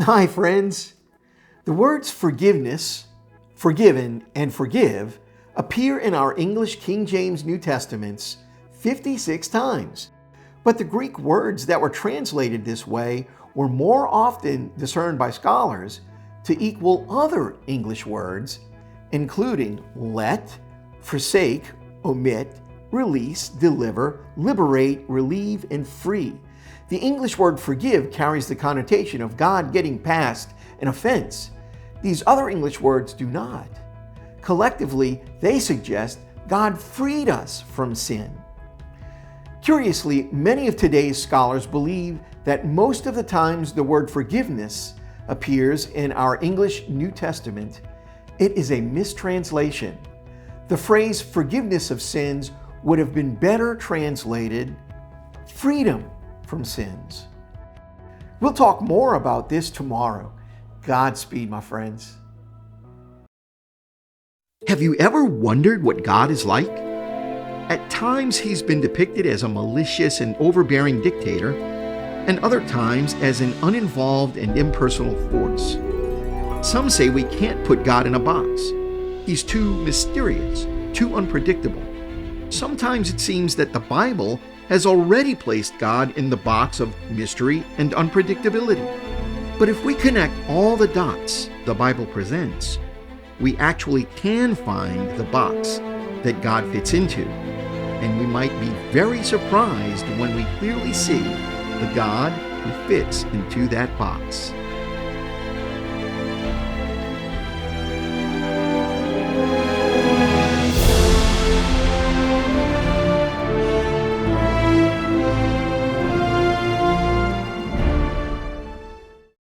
Hi, friends. The words forgiveness, forgiven, and forgive appear in our English King James New Testaments 56 times. But the Greek words that were translated this way were more often discerned by scholars to equal other English words, including let, forsake, omit, release, deliver, liberate, relieve, and free. The English word forgive carries the connotation of God getting past an offense. These other English words do not. Collectively, they suggest God freed us from sin. Curiously, many of today's scholars believe that most of the times the word forgiveness appears in our English New Testament, it is a mistranslation. The phrase forgiveness of sins would have been better translated freedom from sins. We'll talk more about this tomorrow. Godspeed, my friends. Have you ever wondered what God is like? At times, he's been depicted as a malicious and overbearing dictator, and other times as an uninvolved and impersonal force. Some say we can't put God in a box. He's too mysterious, too unpredictable. Sometimes it seems that the Bible has already placed God in the box of mystery and unpredictability. But if we connect all the dots the Bible presents, we actually can find the box that God fits into. And we might be very surprised when we clearly see the God who fits into that box.